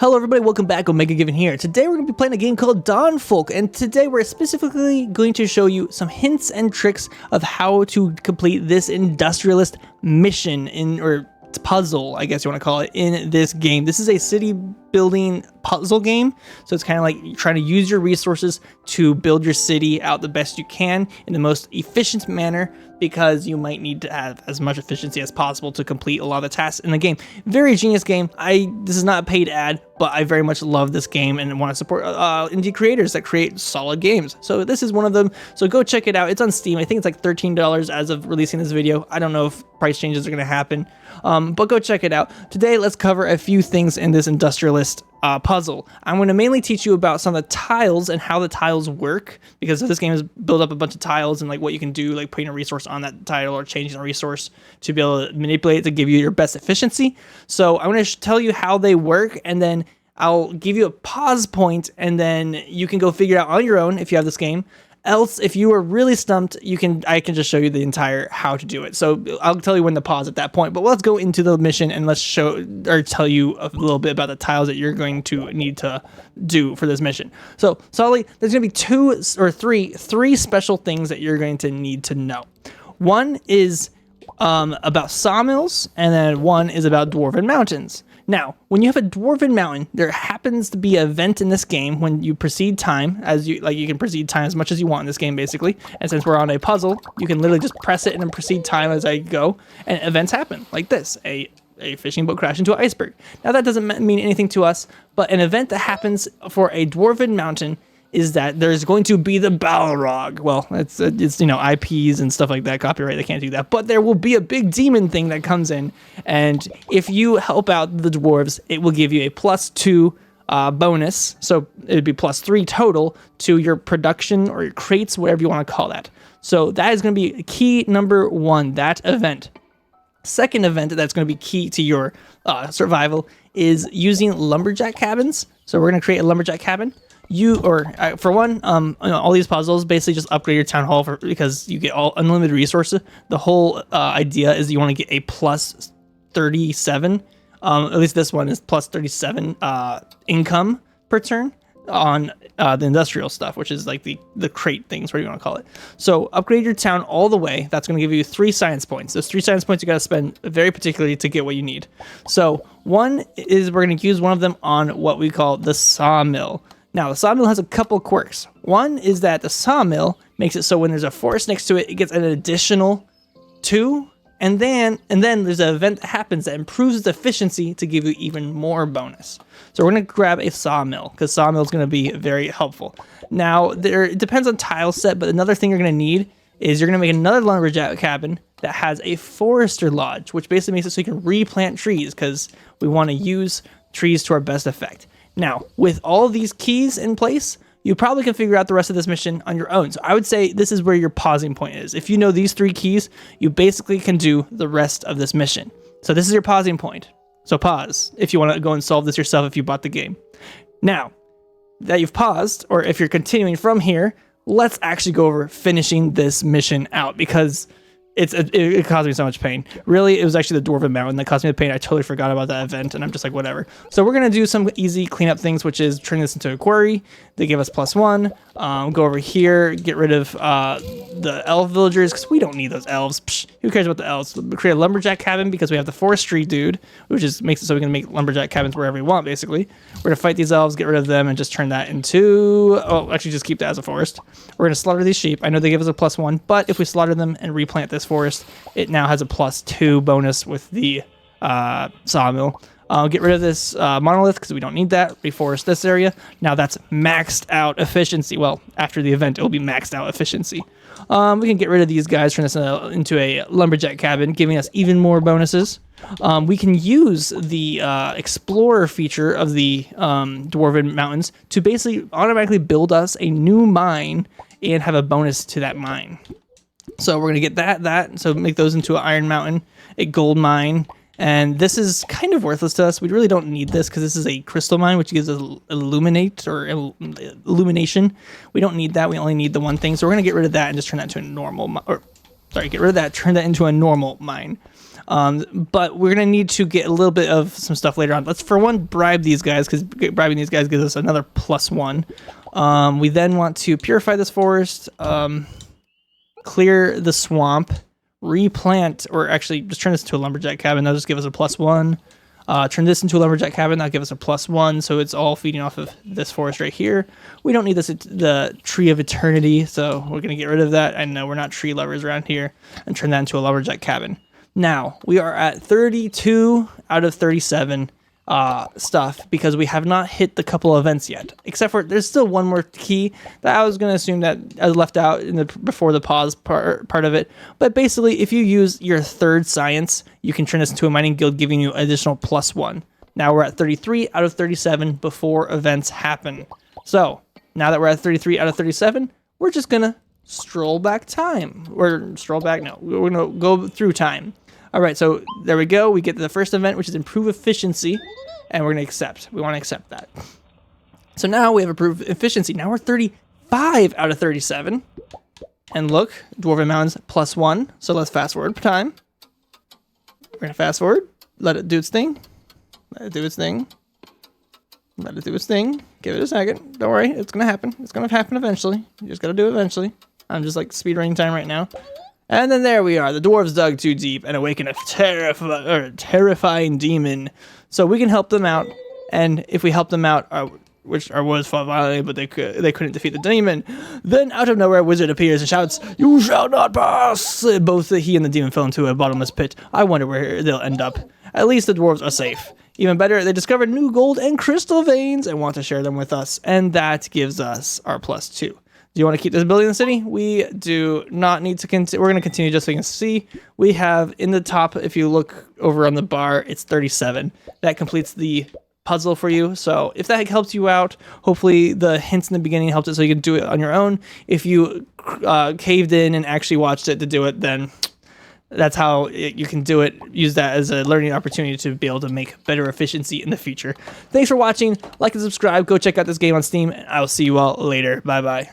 Hello everybody, welcome back. Omega Given here. Today we're going to be playing a game called Dawnfolk, and today we're specifically going to show you some hints and tricks of how to complete this industrialist mission or puzzle, I guess you want to call it, in this game. This is a city building puzzle game, so it's kind of like trying to use your resources to build your city out the best you can in the most efficient manner, because you might need to have as much efficiency as possible to complete a lot of the tasks in the game. Very genius game. This is not a paid ad, but I very much love this game and want to support indie creators that create solid games. So this is one of them. So go check it out. It's on Steam. I think it's like $13 as of releasing this video. I don't know if price changes are going to happen, but go check it out. Today, let's cover a few things in this industrialist puzzle. I'm going to mainly teach you about some of the tiles and how the tiles work, because this game is built up a bunch of tiles and like what you can do, like putting a resource on that tile or changing a resource to be able to manipulate it to give you your best efficiency. So I'm going to tell you how they work, and then I'll give you a pause point, and then you can go figure it out on your own if you have this game. Else, if you are really stumped, I can just show you the entire how to do it. So I'll tell you when to pause at that point. But let's go into the mission and let's tell you a little bit about the tiles that you're going to need to do for this mission. So solidly, there's going to be three special things that you're going to need to know. One is about sawmills, and then one is about dwarven mountains. Now, when you have a dwarven mountain, there happens to be an event in this game when you proceed time, you can proceed time as much as you want in this game, basically. And since we're on a puzzle, you can literally just press it and then proceed time as I go, and events happen like this: a fishing boat crashed into an iceberg. Now, that doesn't mean anything to us, but an event that happens for a dwarven mountain is that there's going to be the Balrog. Well, it's IPs and stuff like that, copyright, they can't do that. But there will be a big demon thing that comes in, and if you help out the dwarves, it will give you a +2 bonus. So it would be +3 total to your production or your crates, whatever you want to call that. So that is going to be key number one, that event. Second event that's going to be key to your survival is using lumberjack cabins. So we're going to create a lumberjack cabin. For one, all these puzzles basically just upgrade your town hall because you get all unlimited resources. The whole idea is you want to get a +37. At least this one is +37 income per turn on the industrial stuff, which is like the crate things, whatever you want to call it. So upgrade your town all the way. That's going to give you 3 science points. Those 3 science points you got to spend very particularly to get what you need. So one is we're going to use one of them on what we call the sawmill. Now, the sawmill has a couple quirks. One is that the sawmill makes it so when there's a forest next to it, it gets an additional 2. And then there's an event that happens that improves its efficiency to give you even more bonus. So we're going to grab a sawmill, because sawmill is going to be very helpful. Now, it depends on tile set, but another thing you're going to need is you're going to make another lumberjack cabin that has a forester lodge, which basically makes it so you can replant trees, because we want to use trees to our best effect. Now, with all of these keys in place, you probably can figure out the rest of this mission on your own. So I would say this is where your pausing point is. If you know these 3 keys, you basically can do the rest of this mission. So this is your pausing point. So pause if you want to go and solve this yourself if you bought the game. Now that you've paused, or if you're continuing from here, let's actually go over finishing this mission out, because it caused me so much pain. Really, it was actually the Dwarven Mountain that caused me the pain. I totally forgot about that event, and I'm just like, whatever. So we're going to do some easy cleanup things, which is turn this into a quarry. They give us +1. Go over here, get rid of the elf villagers, because we don't need those elves. Psh, who cares about the elves? We'll create a lumberjack cabin because we have the forestry dude, which just makes it so we can make lumberjack cabins wherever we want, basically. We're going to fight these elves, get rid of them, and just turn that into... Oh, actually, just keep that as a forest. We're going to slaughter these sheep. I know they give us a +1, but if we slaughter them and replant this forest, it now has a +2 bonus with the sawmill. Get rid of this monolith because we don't need that. Reforest this area. Now that's maxed out efficiency. Well, after the event, it will be maxed out efficiency. We can get rid of these guys, turn this into a lumberjack cabin, giving us even more bonuses. We can use the explorer feature of the Dwarven Mountains to basically automatically build us a new mine and have a bonus to that mine. So we're going to get so make those into an iron mountain, a gold mine, and this is kind of worthless to us. We really don't need this because this is a crystal mine, which gives us illumination. We don't need that. We only need the one thing. So we're going to get rid of that and just turn that into a normal, get rid of that, turn that into a normal mine. But we're gonna need to get a little bit of some stuff later on. Let's, for one, bribe these guys, because bribing these guys gives us another +1. We then want to purify this forest, clear the swamp, replant, or actually just turn this into a lumberjack cabin. That'll just give us a +1. Turn this into a lumberjack cabin. That'll give us a +1. So it's all feeding off of this forest right here. We don't need this, the tree of eternity, so we're gonna get rid of that. I know we're not tree lovers around here, and turn that into a lumberjack cabin. Now we are at 32 out of 37 stuff, because we have not hit the couple events yet, except for there's still one more key that I was going to assume that I left out in the before the pause part of it. But basically, if you use your third science, you can turn this into a mining guild, giving you additional +1. Now we're at 33 out of 37 before events happen. So now that we're at 33 out of 37, we're just gonna stroll back time, or stroll back, no, we're gonna go through time. All right, so there we go. We get to the first event, which is improve efficiency, and we're gonna accept. We wanna accept that. So now we have improved efficiency. Now we're 35 out of 37. And look, Dwarven Mountains +1. So let's fast forward time. We're gonna fast forward, let it do its thing. Let it do its thing. Let it do its thing. Give it a second. Don't worry, it's gonna happen. It's gonna happen eventually. You just gotta do it eventually. I'm just like speedrunning time right now. And then there we are. The dwarves dug too deep and awakened a terrifying demon. So we can help them out. And if we help them out, which our warriors fought violently, but they couldn't defeat the demon, then out of nowhere a wizard appears and shouts, "You shall not pass!" Both he and the demon fell into a bottomless pit. I wonder where they'll end up. At least the dwarves are safe. Even better, they discovered new gold and crystal veins and want to share them with us. And that gives us our +2. Do you want to keep this building in the city? We do not need to continue. We're going to continue just so you can see. We have in the top, if you look over on the bar, it's 37. That completes the puzzle for you. So if that helps you out, hopefully the hints in the beginning helped it so you can do it on your own. If you caved in and actually watched it to do it, then that's how you can do it. Use that as a learning opportunity to be able to make better efficiency in the future. Thanks for watching. Like and subscribe. Go check out this game on Steam. And I will see you all later. Bye-bye.